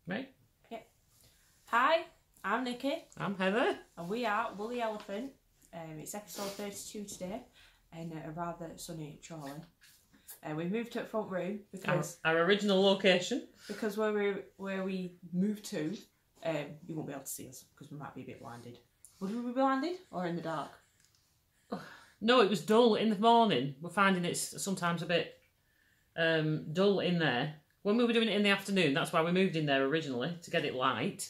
Me? Yep. Hi, I'm Nikki. I'm Heather. And we are Woolly Elephant. It's episode 32 today in a rather sunny Charlie. We've moved to the front room because our original location. Because where we moved to, you won't be able to see us because we might be a bit blinded. Would we be blinded or in the dark? No, it was dull in the morning. We're finding it's sometimes a bit dull in there. When we were doing it in the afternoon, that's why we moved in there originally, to get it light.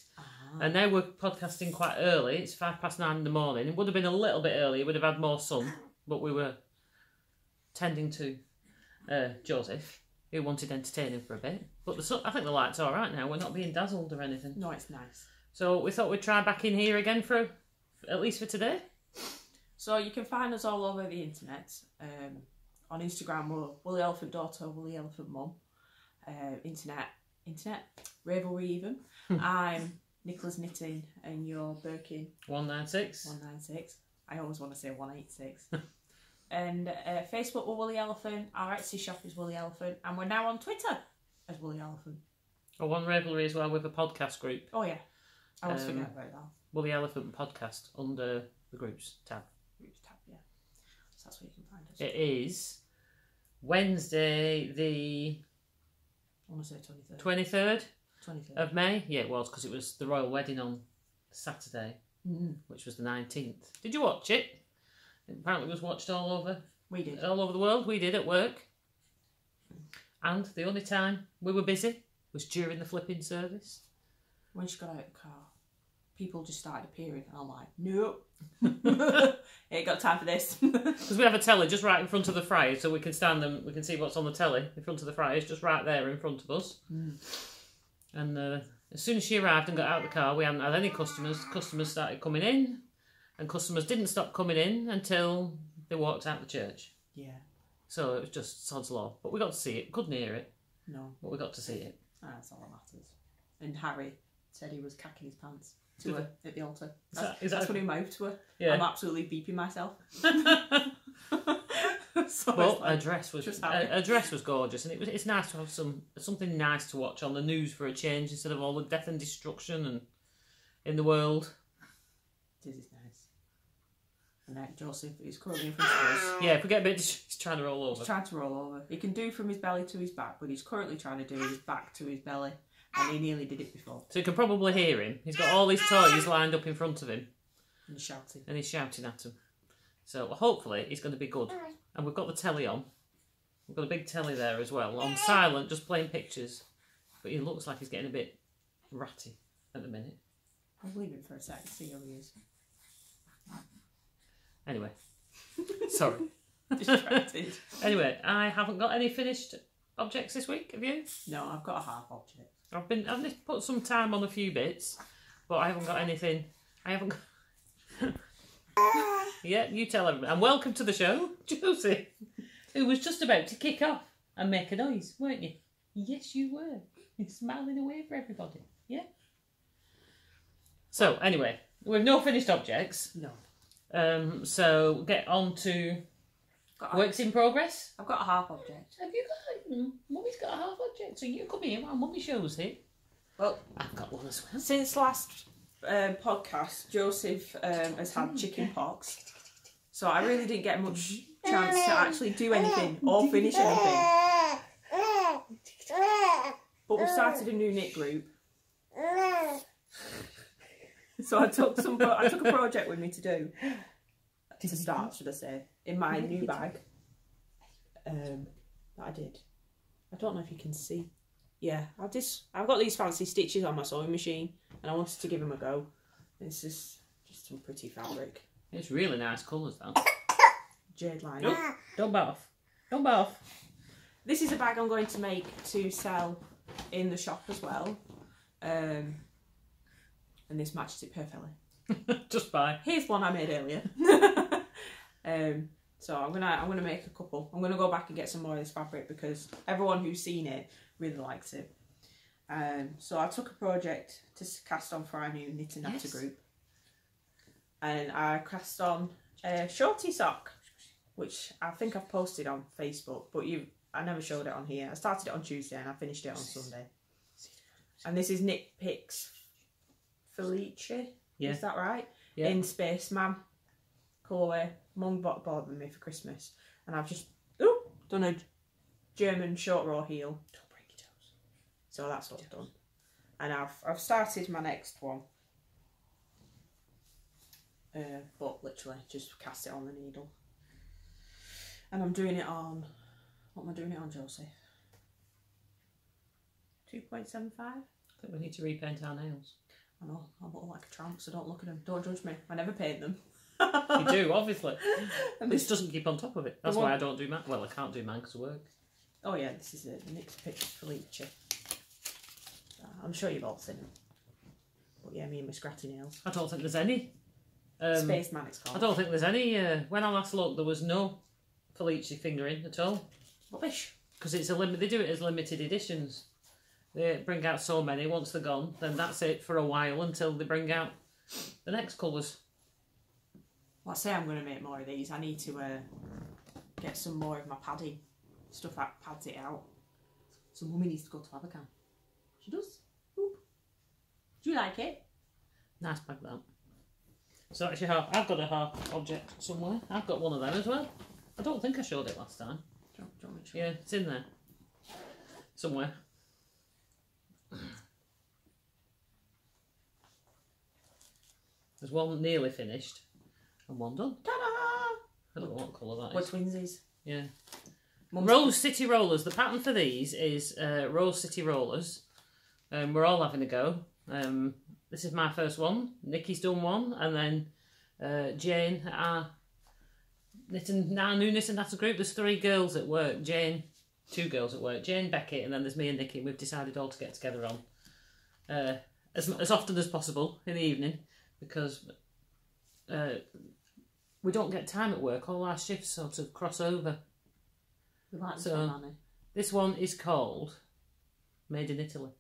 And now we're podcasting quite early. It's 9:05 in the morning. It would have been a little bit early. It would have had more sun. But we were tending to Joseph, who wanted entertaining for a bit. But I think the light's all right now. We're not being dazzled or anything. No, it's nice. So we thought we'd try back in here again for at least for today. So you can find us all over the internet. On Instagram, we're Woolly Elephant Daughter, Woolly Elephant Mum. Internet, Ravelry even. I'm NicolasKnitting and you're Birkin 196. I always want to say 186. And Facebook, we're Woolly Elephant. Our Etsy shop is Woolly Elephant, and we're now on Twitter as Woolly Elephant. Oh, on Ravelry as well with a podcast group. Oh yeah, I always forget about that. Woolly Elephant podcast under the groups tab. Groups tab, yeah. So that's where you can find us. It is Wednesday the. I want to say 23rd. 23rd of May. Yeah, it was because it was the royal wedding on Saturday, which was the 19th. Did you watch it? Apparently it was watched all over. We did. All over the world. We did at work. And the only time we were busy was during the flipping service. When she got out of the car, people just started appearing and I'm like, nope. Ain't got time for this. Because we have a telly just right in front of the fryer, so we can stand them, we can see what's on the telly in front of the fryer. It's just right there in front of us. And as soon as she arrived and got out of the car, we hadn't had any customers. Customers started coming in, and customers didn't stop coming in until they walked out the church. Yeah. So it was just sod's law. But we got to see it. Couldn't hear it. No. But we got to see it. That's all that matters. And Harry said he was cacking his pants to her at the altar. That's what he mouthed to her. Yeah. I'm absolutely beeping myself. So but her dress was gorgeous, and it's nice to have something nice to watch on the news for a change instead of all the death and destruction and in the world. It is nice. And Joseph is currently in front of us. Yeah, if we get a bit, he's trying to roll over. He's trying to roll over. He can do from his belly to his back, but he's currently trying to do his back to his belly, and he nearly did it before. So you can probably hear him. He's got all his toys lined up in front of him. And he's shouting. And he's shouting at them. So hopefully he's going to be good. And we've got the telly on. We've got a big telly there as well. On silent, just playing pictures. But he looks like he's getting a bit ratty at the minute. I'll leave him for a sec, see how he is. Anyway. Sorry. Distracted. Anyway, I haven't got any finished objects this week, have you? No, I've got a half object. I've put some time on a few bits, but I haven't got anything. I haven't got... Yeah, you tell everybody. And welcome to the show, Josie, who was just about to kick off and make a noise, weren't you? Yes, you were. You're smiling away for everybody. Yeah? So, anyway, we've no finished objects. No. So, get on to works in progress. I've got a half object. Have you got... Mummy's got a half object, so you come here while Mummy shows it. Well, I've got one as well. Since last podcast, Joseph has had chicken pox. So I really didn't get much chance to actually do anything or finish anything. But we started a new knit group. So I took a project with me to do. To start, should I say, in my new bag. That I did. I don't know if you can see. Yeah, I've got these fancy stitches on my sewing machine and I wanted to give them a go. This is just some pretty fabric. It's really nice colours, though. Jade line. Nope. Don't bow off. Don't bow off. This is a bag I'm going to make to sell in the shop as well. And this matches it perfectly. Just buy. Here's one I made earlier. So I'm gonna make a couple. I'm gonna go back and get some more of this fabric because everyone who's seen it really likes it. So I took a project to cast on for our new Knitting Expat group. And I cast on a shortie sock, which I think I've posted on Facebook, but I never showed it on here. I started it on Tuesday and I finished it on Sunday. And this is Knit Picks Felici. Yeah. Is that right? Yeah. In Space Man colourway. Mum bought them me for Christmas. And I've just done a German short row heel. Don't break your toes. So that's what I've done. And I've started my next one. But literally just cast it on the needle. And I'm doing it on, what am I doing it on, Josie? 2.75? I think we need to repaint our nails. I know, I look like a tramp, so don't look at them. Don't judge me. I never paint them. You do, obviously. And this doesn't keep on top of it. That's why I don't do mine. Well, I can't do mine because of work. Oh yeah, this is it. Knit Picks Felici. I'm sure you've all seen them. But yeah, me and my scratchy nails. I don't think there's any. Spaceman it's called. I don't think there's any. When I last looked, there was no Felici fingering at all. Rubbish. Because it's a limit. They do it as limited editions. They bring out so many. Once they're gone, then that's it for a while until they bring out the next colours. Well, I say I'm going to make more of these. I need to get some more of my padding. Stuff that pads it out. So Mummy needs to go to Abercam. She does. Oop. Do you like it? Nice bag that. So actually, I've got a half object somewhere. I've got one of them as well. I don't think I showed it last time. Do you want me to show? Yeah, it's in there somewhere. There's one nearly finished and one done. Ta-da! I don't know what colour that We're is. twinsies. Yeah. Mum's Rose City Rollers. The pattern for these is Rose City Rollers. We're all having a go. This is my first one. Nikki's done one, and then Jane, our new Knit and Natter group. There's 3 girls at work. Jane, 2 girls at work. Jane, Becky, and then there's me and Nikki. We've decided all to get together on as often as possible in the evening because we don't get time at work. All our shifts sort of cross over. We like this So, one, Annie. This one is called Made in Italy.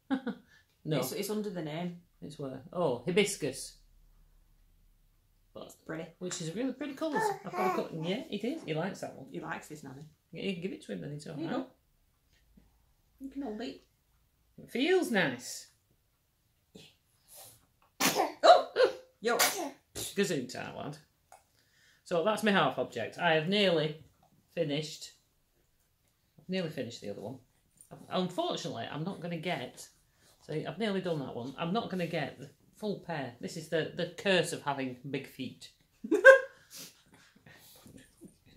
No, It's under the name. it's where? Oh, Hibiscus. It's pretty. Which is really pretty colours. I've got a cut. Yeah, it is. He likes that one. He likes this, Nanny. Yeah, you can give it to him then, it's alright. You know. You can hold it. It feels nice. Oh! Yo! Gazoon time, lad. So that's my half object. I have nearly finished. I've nearly finished the other one. Unfortunately, I'm not going to get. See, I've nearly done that one. I'm not going to get the full pair. This is the curse of having big feet.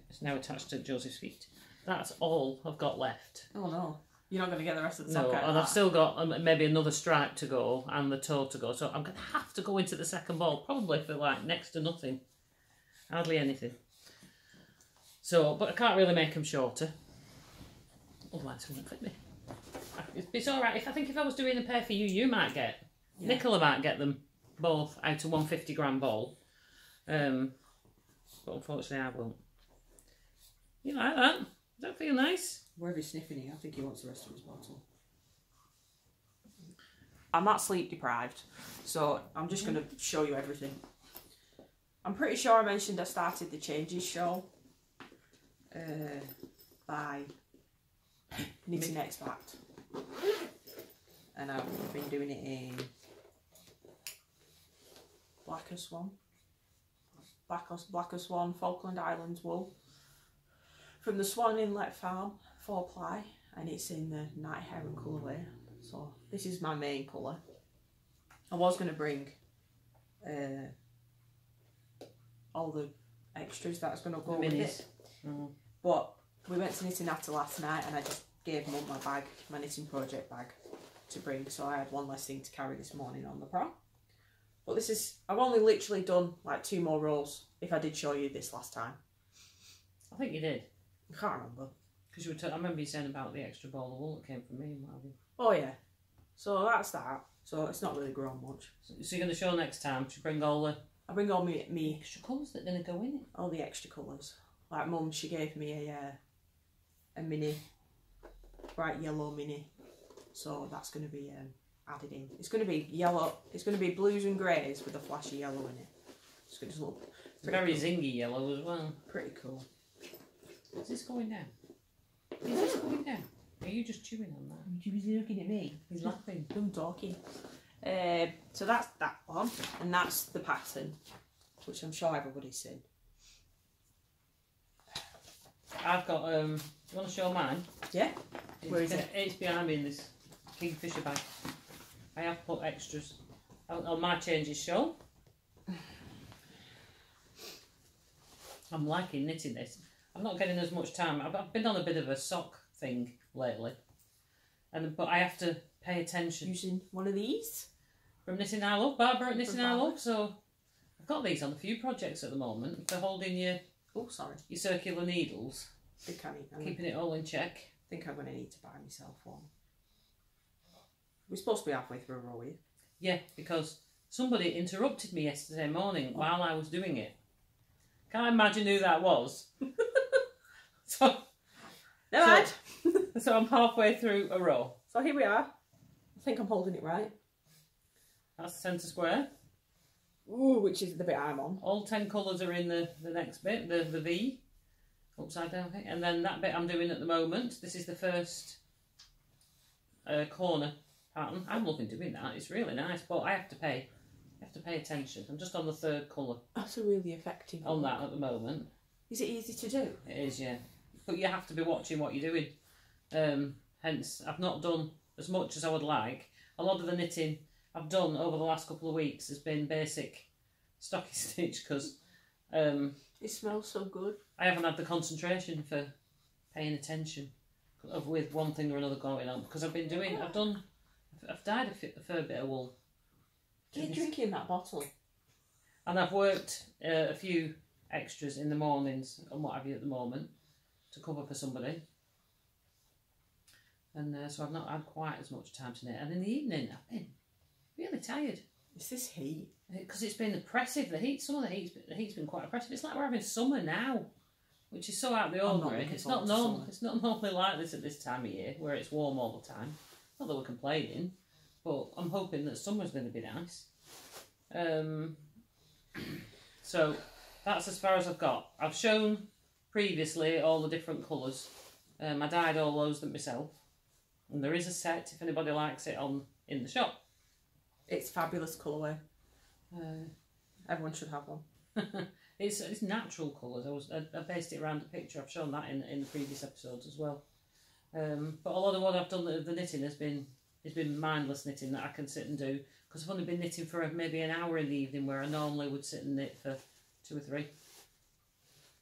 It's now attached to Josie's feet. That's all I've got left. Oh no. You're not going to get the rest of the No, sock out. and I've still got maybe another stripe to go and the toe to go. So I'm going to have to go into the second ball, probably for like next to nothing. Hardly anything. So, but I can't really make them shorter. Otherwise, it won't fit me. It's all right. I think if I was doing a pair for you, you might get. Yeah. Nicola might get them both out of 150 gram ball. But unfortunately, I won't. You like that? Does that feel nice? Wherever he's sniffing it, I think he wants the rest of his bottle. I'm not sleep deprived, so I'm just going to show you everything. I'm pretty sure I mentioned I started the Changes Shawl by Knitting Expat. And I've been doing it in Blacker Swan, Falkland Islands wool. From the Swan Inlet Farm, 4-ply, and it's in the Night Heron colourway. So this is my main colour. I was going to bring all the extras that's going to go with it. But we went to Knitting After last night and I just gave Mum my bag, my knitting project bag to bring, so I had one less thing to carry this morning on the prom. But this is, I've only literally done like 2 more rows if I did show you this last time. I think you did. I can't remember. Because I remember you saying about the extra ball of wool that came from me and what have you. Oh yeah. So that's that. So it's not really grown much. So you're going to show next time to bring all the... I bring all me extra colours that are going to go in it. All the extra colours. Like Mum, she gave me a mini, bright yellow mini. So that's going to be added in. It's going to be yellow. It's going to be blues and greys with a flashy yellow in it. It's going to look very cool. Zingy yellow as well. Pretty cool. Is this going down? Is this going down? Are you just chewing on that? You busy looking at me? He's laughing. I'm talking. So that's that one, and that's the pattern, which I'm sure everybody's seen. I've got, you want to show mine? Yeah. Where is it? It's behind me in this kingfisher bag. I have put extras on my Changes Shawl. I'm liking knitting this. I'm not getting as much time. I've been on a bit of a sock thing lately, but I have to pay attention. Using one of these from Knitting I Love, Barbara at Knitting I Love. So I've got these on a few projects at the moment for holding your your circular needles, keeping it all in check. I think I'm going to need to buy myself one. We're supposed to be halfway through a row here. Yeah, because somebody interrupted me yesterday morning while I was doing it. Can't imagine who that was. So I'm halfway through a row. So here we are. I think I'm holding it right. That's the centre square. Ooh, which is the bit I'm on. All 10 colours are in the next bit, the V, upside down thing. And then that bit I'm doing at the moment, this is the first corner pattern. I'm loving doing that, it's really nice, but I have to pay attention. I'm just on the third colour. That's a really effective on that at the moment. Is it easy to do? It is, yeah. But you have to be watching what you're doing. Hence, I've not done as much as I would like. A lot of the knitting I've done over the last couple of weeks has been basic stocking stitch because it smells so good. I haven't had the concentration for paying attention with one thing or another going on because I've dyed a fair bit of wool. Keep drinking that bottle. And I've worked a few extras in the mornings and what have you at the moment to cover for somebody. And so I've not had quite as much time to knit. And in the evening, I've been really tired. It's this heat. Because it's been oppressive. The heat's been quite oppressive. It's like we're having summer now, which is so out of the ordinary. It's not normal. It's not normally like this at this time of year, where it's warm all the time. Not that we're complaining, but I'm hoping that summer's going to be nice. So that's as far as I've got. I've shown previously all the different colours. I dyed all those myself, and there is a set if anybody likes it in the shop. It's fabulous colourway. Everyone should have one. It's natural colours. I based it around a picture. I've shown that in the previous episodes as well. But a lot of what I've done the knitting has been mindless knitting that I can sit and do because I've only been knitting for maybe an hour in the evening where I normally would sit and knit for 2 or 3.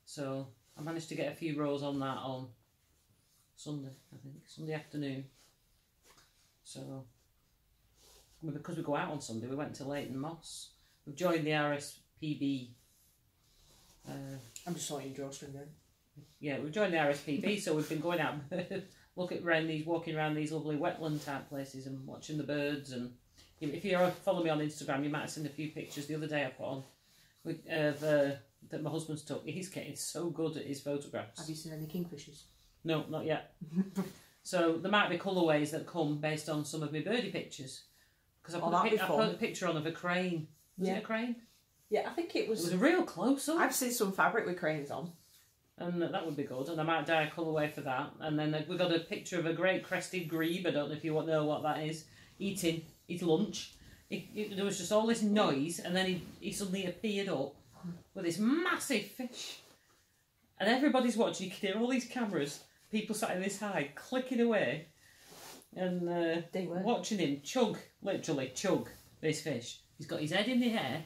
So I managed to get a few rows on that on Sunday, I think, Sunday afternoon. So because we go out on Sunday, we went to Leighton Moss. We've joined the RSPB. I'm just sorting your drawstring then. Yeah, we've joined the RSPB, so we've been going out walking around these lovely wetland type places and watching the birds. And if you follow me on Instagram, you might have seen a few pictures the other day I put on that my husband's took. He's getting so good at his photographs. Have you seen any kingfishers? No, not yet. So there might be colourways that come based on some of my birdie pictures. Because I put a picture on of a crane. Was it a crane? Yeah, I think it was. It was a real close-up. I've seen some fabric with cranes on. And that would be good. And I might dye a colourway for that. And then we've got a picture of a great crested grebe. I don't know if you know what that is. Eating his lunch. There was just all this noise. And then he suddenly appeared up with this massive fish. And everybody's watching. You can hear all these cameras. People sat in this high, clicking away. And watching him literally chug this fish. He's got his head in the air,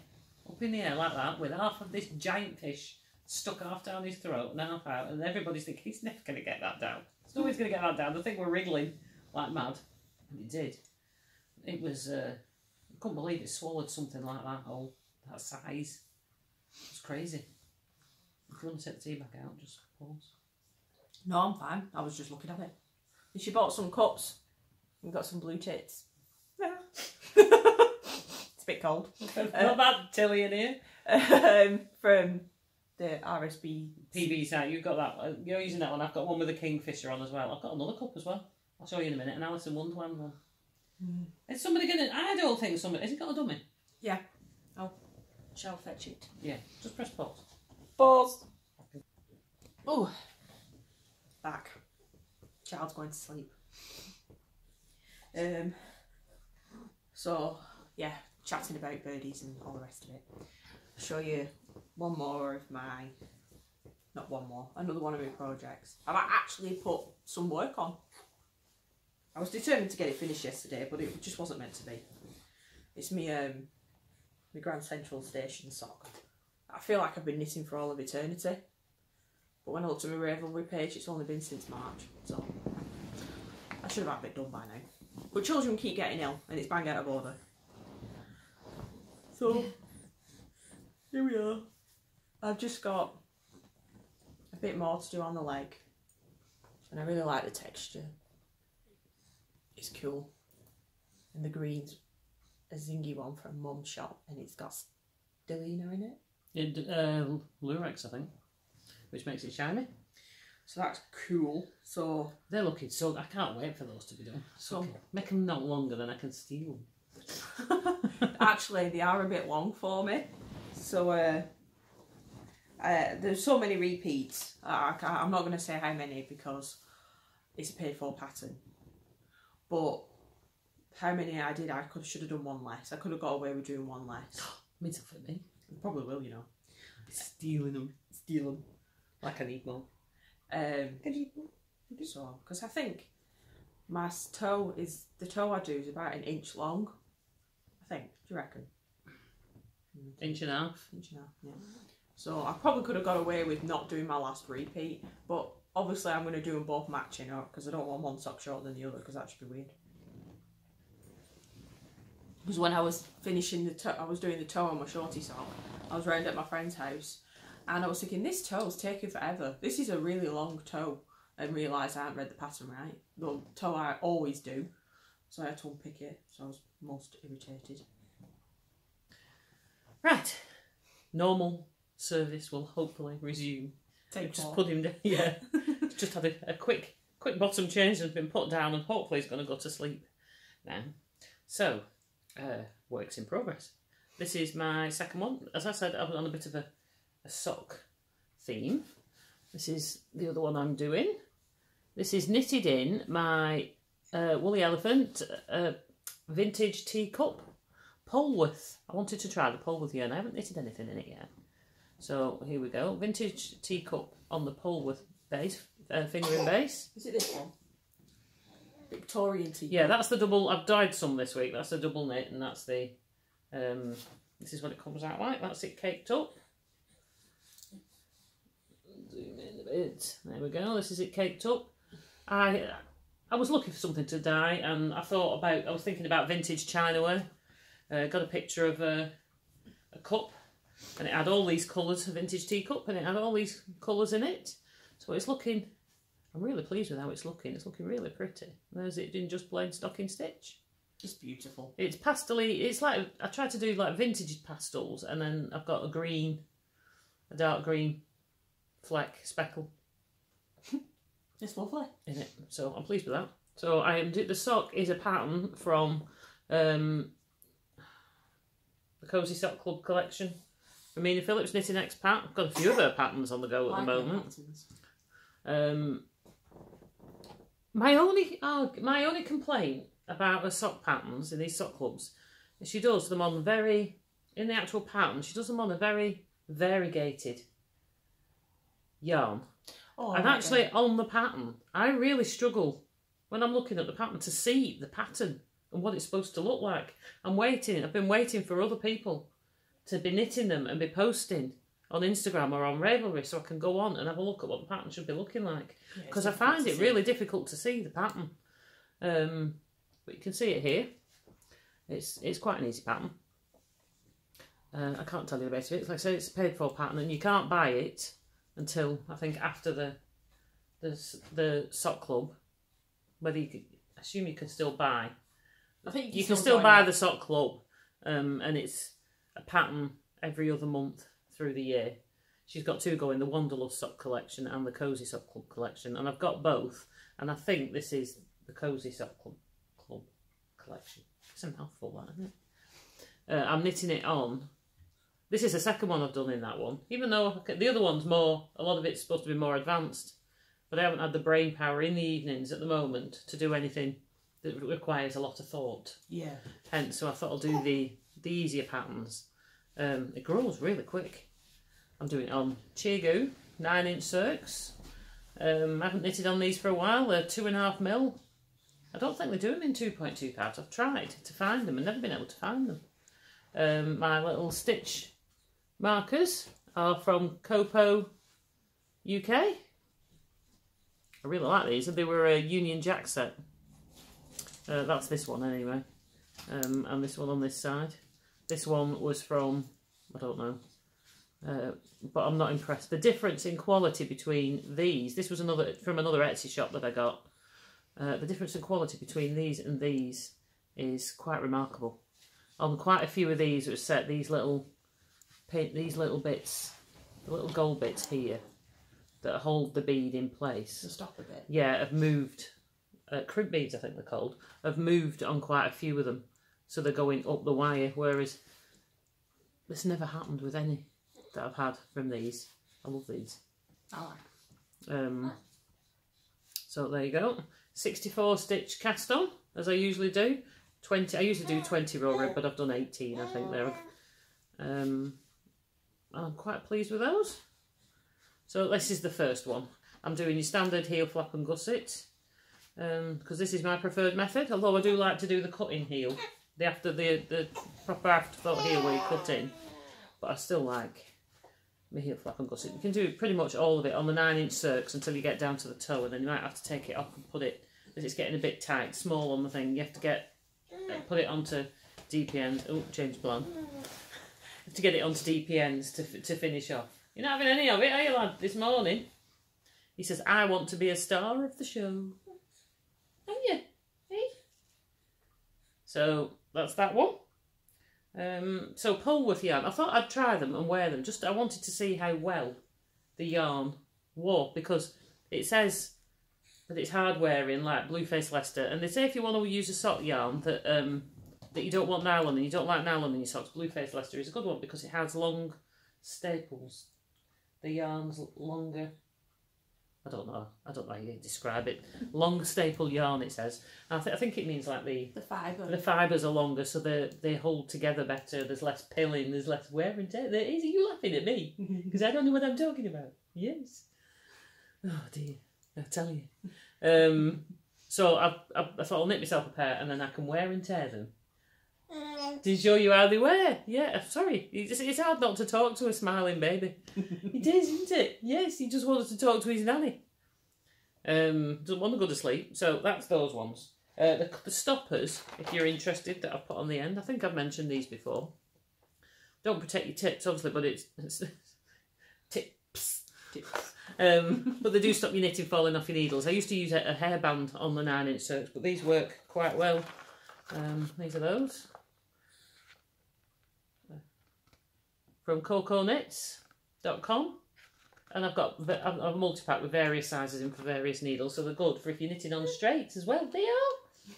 up in the air like that, with half of this giant fish stuck half down his throat and half out, and everybody's thinking he's never going to get that down. He's always going to get that down. The thing were wriggling like mad, and it did. It was, I couldn't believe it swallowed something like that size. It was crazy. If you want to take the tea bag out, just pause. No, I'm fine. I was just looking at it. And she bought some cups. We've got some blue tits. Yeah. It's a bit cold. Not that chilly in here. From the RSB PB site. You've got that. You're using that one. I've got one with a kingfisher on as well. I've got another cup as well. I'll show you in a minute. An Alice in Wonderland one. Is somebody going to... I don't think somebody... Has it got a dummy? Yeah. Shall fetch it. Yeah. Just press pause. Pause. Oh. Back. Child's going to sleep. So yeah, chatting about birdies and all the rest of it. I'll show you one more of my, not one more, another one of my projects. I've actually put some work on. I was determined to get it finished yesterday, but it just wasn't meant to be. It's me, my Grand Central Station sock. I feel like I've been knitting for all of eternity. But when I looked at my Ravelry page, it's only been since March. So I should have had it done by now. But children keep getting ill and it's bang out of order. So here we are. I've just got a bit more to do on the leg. And I really like the texture. It's cool. And the green's a zingy one from Mum's shop and it's got Delina in it. Lurex, I think, which makes it shiny. So that's cool. So they're looking so. I can't wait for those to be done. So make them not longer than I can steal them. Actually, they are a bit long for me. So there's so many repeats. I'm not going to say how many because it's a paid for pattern. But how many I did, should have done one less. I could have got away with doing one less. Means for me. I probably will, you know. Stealing them. Steal them. Like I need more. So, because I think my toe is, the toe I do is about an inch long. I think. Do you reckon? Inch and a half. Inch and a half, yeah. So I probably could have got away with not doing my last repeat, but obviously I'm going to do them both matching up because I don't want one sock shorter than the other because that should be weird. Because when I was finishing the toe, I was doing the toe on my shorty sock, I was round at my friend's house and I was thinking, this toe's taking forever. This is a really long toe, and realised I hadn't read the pattern right. The toe I always do. So I had to unpick it, so I was most irritated. Right. Normal service will hopefully resume. Just put him down. Yeah. Just had a quick bottom change has been put down and hopefully he's going to go to sleep now. So, works in progress. This is my second one. As I said, I'm on a bit of a sock theme. This is the other one I'm doing. This is knitted in my Woolly Elephant Vintage Teacup Polwarth. I wanted to try the Polwarth yarn. I haven't knitted anything in it yet. So here we go. Vintage Teacup on the Polwarth base, fingering base. Is it this one? Victorian teacup. Yeah, that's the double. I've dyed some this week. That's the double knit, and that's the. This is what it comes out like. That's it caked up. Zoom in a bit. There we go. This is it caked up. I was looking for something to dye, and I was thinking about vintage chinaware. Got a picture of a cup, and it had all these colours, a vintage teacup, and it had all these colours in it. So it's looking. I'm really pleased with how it's looking. It's looking really pretty. There's it in just plain stocking stitch. It's beautiful. It's pastel-y. It's like, I tried to do like vintage pastels, and then I've got a dark green fleck speckle. It's lovely. In it. So I'm pleased with that. So the sock is a pattern from the Cozy Sock Club collection. Ramina Phillips, Knitting Expat. I've got a few of her patterns on the go at the moment. My only complaint about her sock patterns in these sock clubs is she does them on in the actual pattern, she does them on a very variegated yarn. Oh, and actually on the pattern, I really struggle when I'm looking at the pattern to see the pattern and what it's supposed to look like. I've been waiting for other people to be knitting them and be posting on Instagram or on Ravelry so I can go on and have a look at what the pattern should be looking like. Because I find it really difficult to see the pattern. But you can see it here. It's quite an easy pattern. I can't tell you the base of it. Like I say, it's a paid for pattern and you can't buy it until I think after the sock club. Whether you assume you can still buy. I think you can still buy the sock club, and it's a pattern every other month through the year. She's got two going, the Wanderlust sock collection and the Cozy Sock Club collection, and I've got both. And I think this is the Cozy Sock Club collection. It's a mouthful, that, isn't it? I'm knitting it on. This is the second one I've done in that one. Even though the other one's a lot of it's supposed to be more advanced. but I haven't had the brain power in the evenings at the moment to do anything that requires a lot of thought. Yeah. Hence, so I thought I'll do the easier patterns. It grows really quick. I'm doing it on Chigu 9-inch circs. I haven't knitted on these for a while. They're 2.5 mil. I don't think they do them in 2.2 pads. I've tried to find them and never been able to find them. My little stitch markers are from Copo UK. I really like these. They were a Union Jack set. That's this one anyway. And this one on this side. This one was from, I don't know. But I'm not impressed. The difference in quality between these, this was from another Etsy shop that I got. The difference in quality between these and these is quite remarkable. On quite a few of these, it was set these little bits, the little gold bits here that hold the bead in place. To stop a bit. Yeah, have moved. Crimp beads, I think they're called, have moved on quite a few of them, so they're going up the wire. Whereas this never happened with any that I've had from these. I love these. I like. So there you go. 64 stitch cast on, as I usually do. 20. I usually do 20 row rib, but I've done 18, I think there. I'm quite pleased with those. So this is the first one. I'm doing your standard heel flap and gusset, because this is my preferred method. Although I do like to do the cutting heel, the proper afterthought heel where you cut in. But I still like my heel flap and gusset. You can do pretty much all of it on the 9-inch circs until you get down to the toe, and then you might have to take it off and put it, as it's getting a bit tight, small on the thing. You have to put it onto dpns. Oh, change plan. To get it onto dpns to finish off. You're not having any of it, are you, lad? This morning, he says, "I want to be a star of the show." Haven't you? Hey? So that's that one. So Polworth yarn, I thought I'd try them and wear them. I wanted to see how well the yarn wore, because it says that it's hard wearing, like Blueface Leicester, and they say if you want to use a sock yarn that that you don't want nylon and you don't like nylon in your socks, Blueface Leicester is a good one because it has long staples. The yarn's longer. I don't know how you describe it. Long staple yarn, it says. I think it means like the fibres are longer, so they hold together better. There's less pilling, there's less wear and tear. Are you laughing at me? Because I don't know what I'm talking about. Yes. Oh dear, I tell you. So I thought I'll knit myself a pair and then I can wear and tear them to show you how they wear. Yeah, sorry. It's hard not to talk to a smiling baby. It is, isn't it? Yes, he just wanted to talk to his nanny. Doesn't want to go to sleep. So that's those ones. The stoppers, if you're interested, that I've put on the end. I think I've mentioned these before. Don't protect your tips, obviously, but it's tips. But they do stop your knitting falling off your needles. I used to use a hairband on the 9-inch circs, but these work quite well. These are those. From cocoknits.com, and I've got a multi-pack with various sizes in for various needles, so they're good for if you're knitting on straights as well. They are.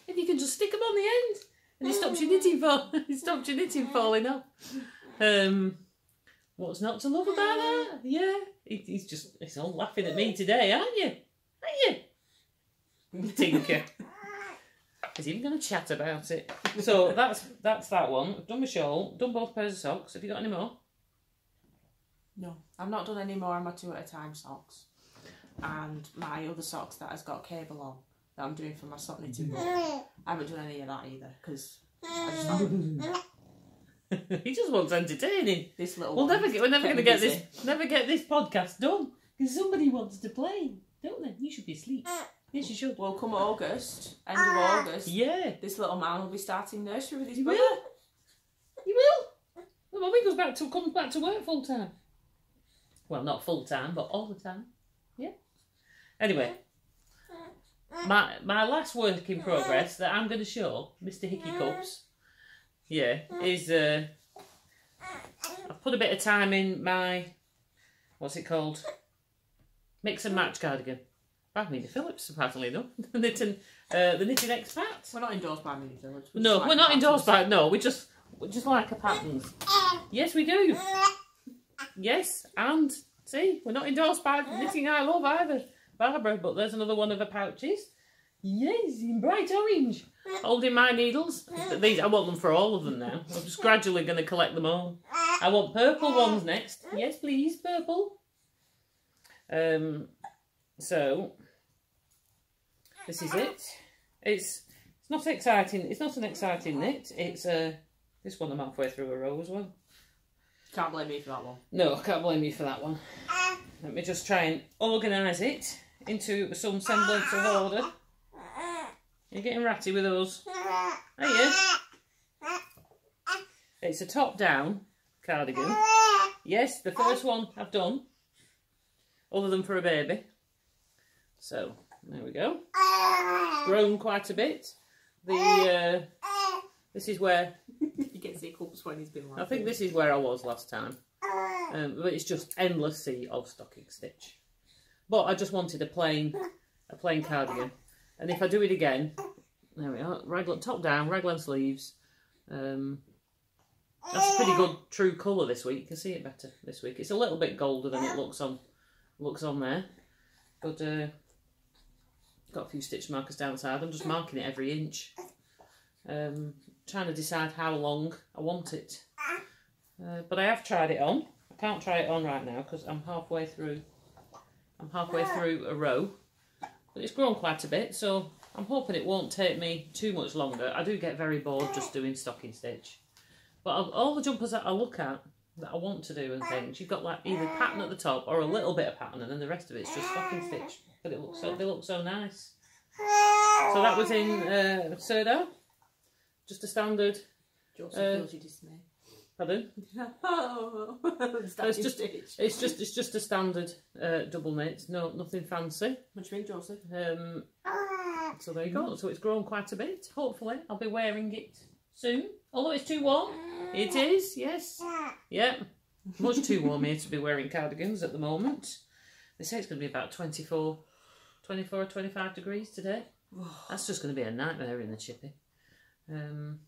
If you can just stick them on the end, and it stops your knitting falling off. What's not to love about that? Yeah, he's all laughing at me today, aren't you? Tinker. He's even going to chat about it. So that's that one. I've done my shawl, done both pairs of socks. Have you got any more? No, I've not done any more on my 2 at a time socks. And my other socks that has got cable on that I'm doing for my sock knitting book. I haven't done any of that either because I just thought he just wants entertaining. This little we're never going to get this podcast done because somebody wants to play, don't they? You should be asleep. Yes, you should. Well, come August, end of August, yeah, this little man will be starting nursery with his brother. He will. The mommy comes back to work full time. Well, not full time, but all the time. Yeah. Anyway, my last work in progress that I'm going to show, Mr. Hickey Cups, is I've put a bit of time in my, what's it called? Mix and match cardigan. By Mini Phillips, surprisingly enough. The Knitting Expat. We're not endorsed by Mini Phillips. No, we're not endorsed by. No, we just like her patterns. Yes, we do. Yes, and see, we're not endorsed by Knitting I Love either. Barbara, but there's another one of her pouches. Yes, in bright orange. Holding my needles. These, I want them for all of them now. I'm just gradually going to collect them all. I want purple ones next. Yes, please, purple. So, this is it. It's not exciting. It's not an exciting knit. It's this one I'm halfway through a row as well. Can't blame me for that one. No, I can't blame you for that one. Let me just try and organise it into some semblance of order. You're getting ratty with those, are you? It's a top-down cardigan. Yes, the first one I've done, other than for a baby. So, there we go. It's grown quite a bit. This is where... You get hiccups when he's been like... I think this is where I was last time. But it's just endless sea of stocking stitch. But I just wanted a plain cardigan. And if I do it again, there we are, top down, raglan sleeves. That's a pretty good true colour this week. You can see it better this week. It's a little bit golder than it looks on there. But got a few stitch markers down the side. I'm just marking it every inch. Trying to decide how long I want it. But I have tried it on. I can't try it on right now because I'm halfway through a row. But it's grown quite a bit, so I'm hoping it won't take me too much longer. I do get very bored just doing stocking stitch. But all the jumpers that I look at, that I want to do and things, you've got like either pattern at the top or a little bit of pattern, and then the rest of it's just stocking stitch. But they look so nice. So that was in Serdo. Just a standard. Joseph feels your dismay. Pardon? It's just a standard double knit. No, nothing fancy. What do you mean, Joseph? So there you go. So it's grown quite a bit. Hopefully, I'll be wearing it soon. Although it's too warm. It is. Yes. Yeah. Much too warm here to be wearing cardigans at the moment. They say it's going to be about 24 or 25 degrees today. That's just going to be a nightmare in the chippy.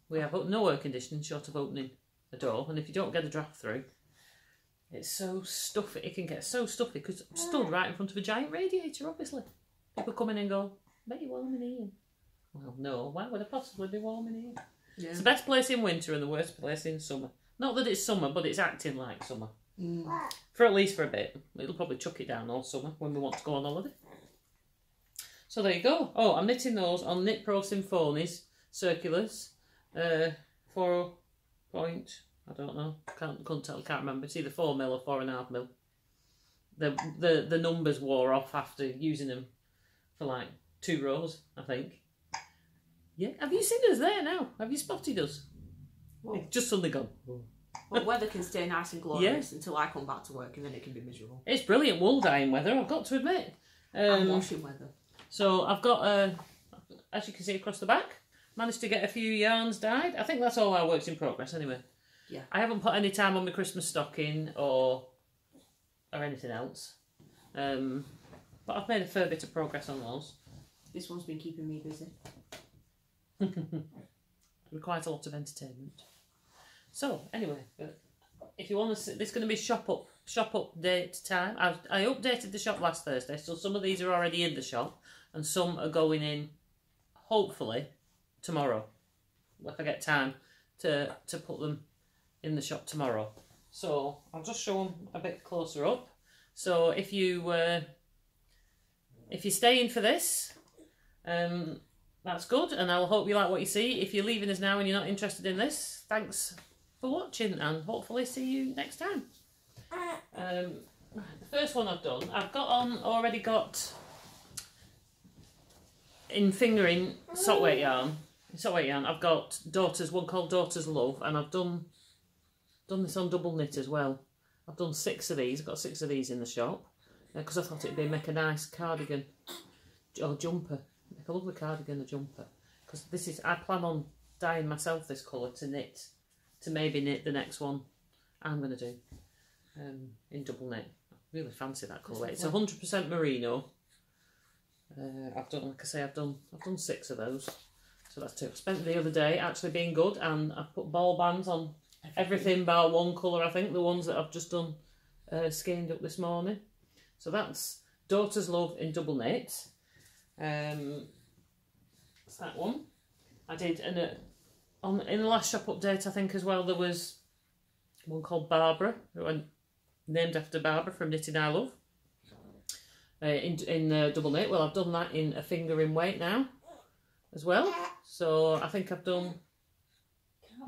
We have no air conditioning short of opening the door, and if you don't get a draft through, it's so stuffy. It can get so stuffy because I'm stood right in front of a giant radiator, obviously. People come in and go, "Bet you're warm in here." Well, no, why would I possibly be warm in here? Yeah. It's the best place in winter and the worst place in summer. Not that it's summer, but it's acting like summer. For at least for a bit. It'll probably chuck it down all summer when we want to go on holiday. So there you go. Oh, I'm knitting those on Knit Pro Symphonies circulars. 4 point, I don't know, couldn't tell, can't remember. It's either 4 mil or 4.5 mil. The numbers wore off after using them for like 2 rows, I think. Yeah, have you seen us there now? Have you spotted us? It's just suddenly gone. Well, weather can stay nice and glorious until I come back to work, and then it can be miserable. It's brilliant wool dyeing weather, I've got to admit. And washing weather. So I've got, as you can see across the back, managed to get a few yarns dyed. I think that's all our works in progress anyway. Yeah. I haven't put any time on my Christmas stocking or anything else. But I've made a fair bit of progress on those. This one's been keeping me busy. Quite a lot of entertainment. So anyway, if you want to see, this is going to be shop update time. I updated the shop last Thursday, so some of these are already in the shop and some are going in hopefully tomorrow, if I get time to put them in the shop tomorrow. So I'll just show them a bit closer up. So if you're staying for this, that's good, and I'll hope you like what you see. If you're leaving us now and you're not interested in this, thanks for watching, and hopefully see you next time. The first one I've done, already got in fingering sock weight yarn. I've got one called Daughter's Love, and I've done this on double knit as well. I've done 6 of these. I've got 6 of these in the shop because I thought it'd make a nice cardigan or jumper. Make a lovely cardigan or jumper, because I plan on dyeing myself this colour to maybe knit the next one I'm going to do in double knit. I really fancy that colour. It's 100% merino. I've done 6 of those, so that's 2. I spent the other day actually being good, and I've put ball bands on everything bar one colour. I think the ones that I've just done skeined up this morning. So that's Daughter's Love in double knit. That's that one. I did, and in the last shop update, I think as well, there was one called Barbara, named after Barbara from Knitting I Love. In double knit. Well, I've done that in a finger in weight now as well. So I think I've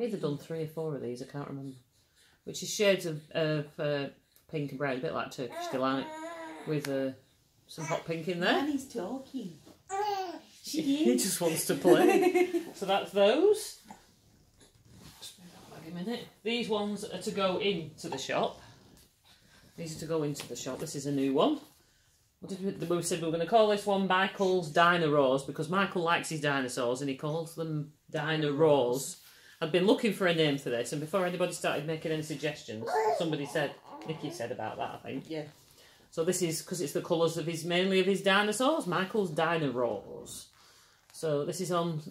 either done 3 or 4 of these, I can't remember. Which is shades of pink and brown, a bit like Turkish Delight, with some hot pink in there. Nanny's talking. He just wants to play. So that's those. Just move that back a minute. These ones are to go into the shop. These are to go into the shop. This is a new one. We said we were going to call this one Michael's Dinosaurs, because Michael likes his dinosaurs and he calls them Dinosaurs. I'd been looking for a name for this, and before anybody started making any suggestions, somebody said, Nikki said about that, I think. Yeah. So this is, because it's the colours of mainly of his dinosaurs, Michael's Dinosaurs. So this is on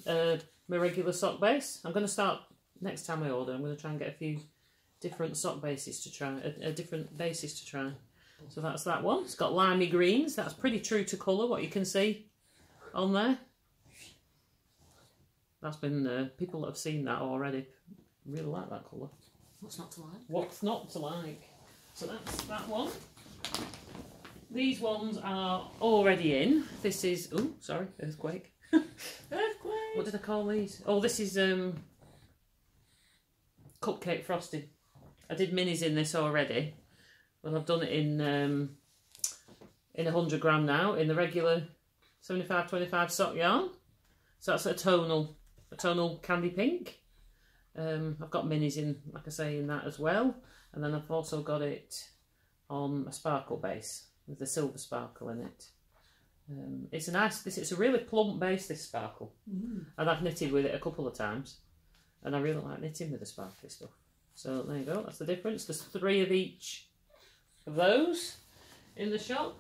my regular sock base. I'm going to start, next time I order, I'm going to try and get a few different sock bases to try, different bases to try. So that's that one. It's got limey greens. That's pretty true to colour, what you can see on there. That's been, people that have seen that already really like that colour. What's not to like? What's not to like? So that's that one. These ones are already in. This is, oh, sorry, earthquake. Earthquake! What did I call these? Oh, this is cupcake frosting. I did minis in this already. Well, I've done it in 100 gram now, in the regular 75-25 sock yarn. So that's a tonal candy pink. I've got minis in, like I say, in that as well. And then I've also got it on a sparkle base with the silver sparkle in it. It's a nice, it's a really plump base, this sparkle. And I've knitted with it a couple of times. And I really like knitting with the sparkly stuff. So there you go, that's the difference. There's 3 of each of those in the shop.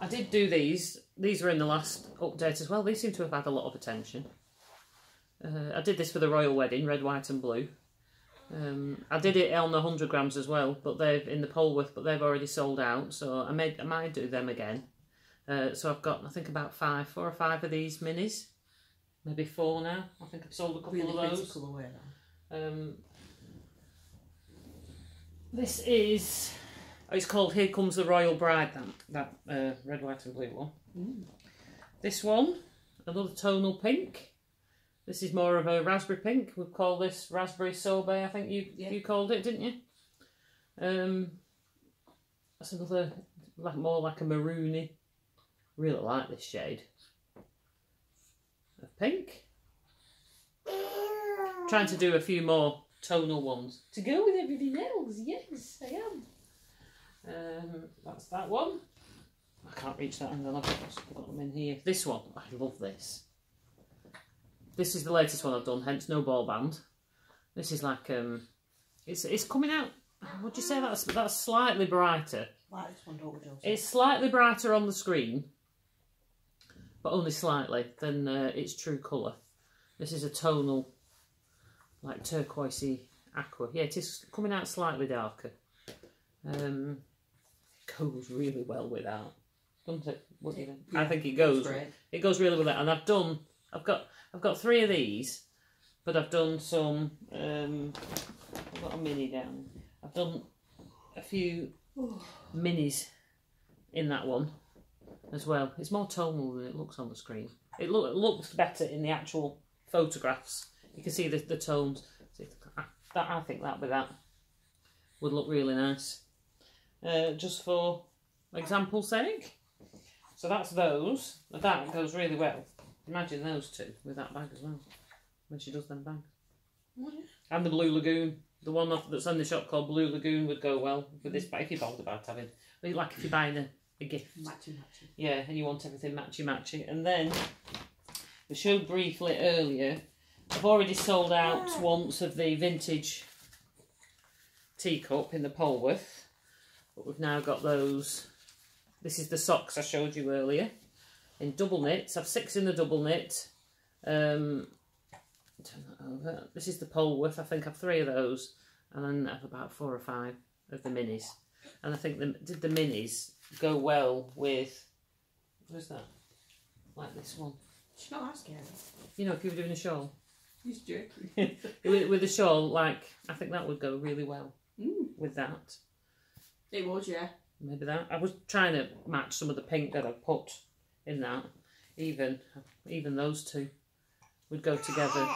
I did do these. These were in the last update as well. These seem to have had a lot of attention. I did this for the royal wedding, red, white and blue. I did it on the 100 grams as well, but they've in the Polwarth, but they've already sold out. So I might do them again. So I've got, I think, about 4 or 5 of these minis, maybe 4 now. I think I've sold a couple really of those. Colourway, This is, it's called Here Comes the Royal Bride, that red, white and blue one. This one, another tonal pink. This is more of a raspberry pink. We'll call this raspberry sorbet, I think you called it, didn't you? That's another, more like a maroony. Really like this shade of pink. Trying to do a few more tonal ones to go with everything else. Yes, I am. That's that one. I can't reach that, and then I've got them in here. This one, I love this. This is the latest one I've done, hence no ball band. This is like it's coming out. Would you say that's slightly brighter? Like this one, don't we, Josie? It's slightly brighter on the screen, but only slightly than its true colour. This is a tonal, like turquoisey aqua. Yeah, it is coming out slightly darker. It goes really well with that, doesn't it? What do you think? Yeah, I think it goes. It goes really well with that. And I've got 3 of these, but I've done some. I've got a mini down. I've done a few minis in that one as well. It's more tonal than it looks on the screen. It looks better in the actual photographs. You can see the tones. I think that with that would look really nice. Just for example's sake. So that's those. That goes really well. Imagine those 2 with that bag as well, when she does them bags. And the Blue Lagoon. The one that's in the shop called Blue Lagoon would go well with this bag if you bothered about having. Like if you're buying a gift. Matchy. Yeah, and you want everything matchy. And then, we showed briefly earlier, I've already sold out once of the vintage teacup in the Polwarth. But we've now got those. This is the socks I showed you earlier. In double knits. I've 6 in the double knit. Turn that over. This is the Polwarth. I think I've 3 of those. And then I've about 4 or 5 of the minis. And I think the minis go well with, what's that? Like this one. She's not that scary. You know, if you were doing a shawl. He's joking. with a shawl, like, I think that would go really well with that. It would, yeah. Maybe that. I was trying to match some of the pink that I put in that. Even those two would go together.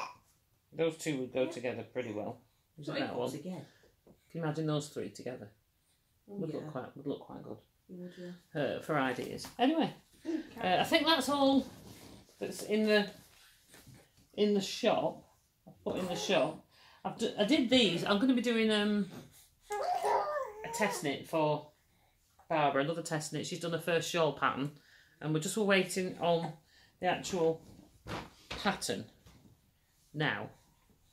Those two would go together pretty well. Is it that one? Again. Can you imagine those three together? Would look quite good. Would, yeah. For ideas. Anyway, I think that's all that's in the shop. I put in the shop. I did these. I'm going to be doing a test knit for Barbara. Another test knit. She's done her first shawl pattern, and we're just waiting on the actual pattern now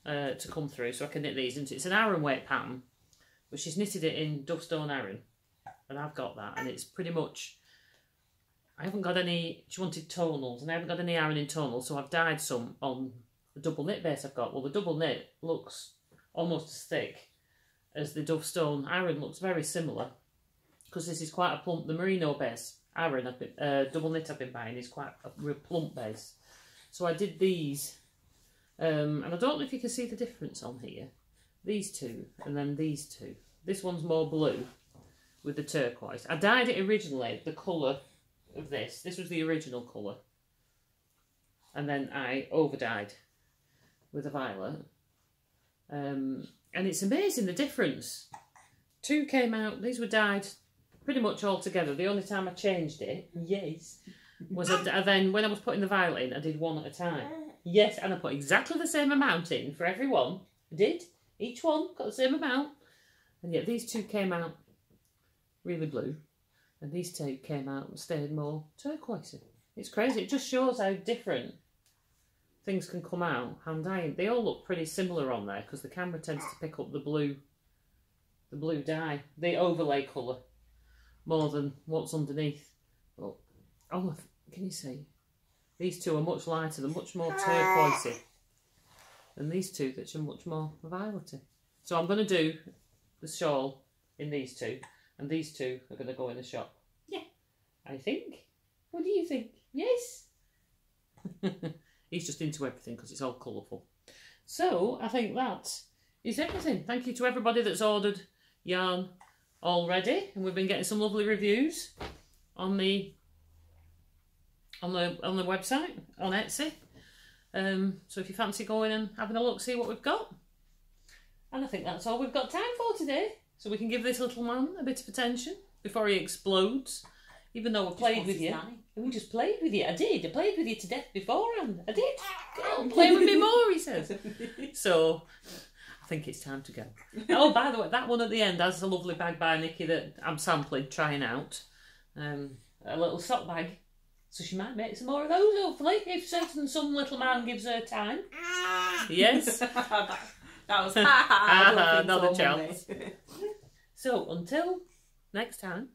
to come through, so I can knit these. And it's an Aran weight pattern, but she's knitted it in Duffstone Aran, and I've got that, and it's pretty much. I haven't got any. She wanted tonals, and I haven't got any Aran in tonals, so I've dyed some on the double knit base I've got. Well, the double knit looks almost as thick as the Duffstone Aran. Looks very similar because this is quite a plump. The merino base Aran double knit I've been buying is quite a real plump base. So I did these, and I don't know if you can see the difference on here. These two and then these two. This one's more blue with the turquoise. I dyed it originally the colour of this. This was the original colour, and then I over dyed with a violet, and it's amazing the difference. Two came out. These were dyed pretty much all together. The only time I changed it, yes, was then when I was putting the violet in, I did one at a time. Yes, and I put exactly the same amount in for everyone. I did. Each one got the same amount, and yet these two came out really blue. And these two came out and stayed more turquoisey. It's crazy. It just shows how different things can come out hand dyeing. They all look pretty similar on there because the camera tends to pick up the blue dye, the overlay colour, more than what's underneath. But can you see? These two are much lighter. They're much more turquoisey than these two, that are much more violety. So I'm going to do the shawl in these two. And these two are going to go in the shop. Yeah, I think. What do you think? Yes? He's just into everything because it's all colourful. So, I think that is everything. Thank you to everybody that's ordered yarn already. And we've been getting some lovely reviews on the website, on Etsy. So if you fancy going and having a look, see what we've got. And I think that's all we've got time for today. So we can give this little man a bit of attention before he explodes. Even though we played with you. We just played with you. I did. I played with you to death beforehand. I did. Go on, play with me more, he says. So I think it's time to go. Oh, by the way, that one at the end has a lovely bag by Nikki that I'm sampling, trying out. A little sock bag. So she might make some more of those, hopefully, if some little man gives her time. Yes. That was another chance. So until next time,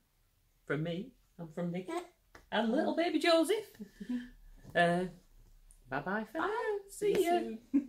from me and from Nikki and little baby Joseph. Bye bye for now. See you.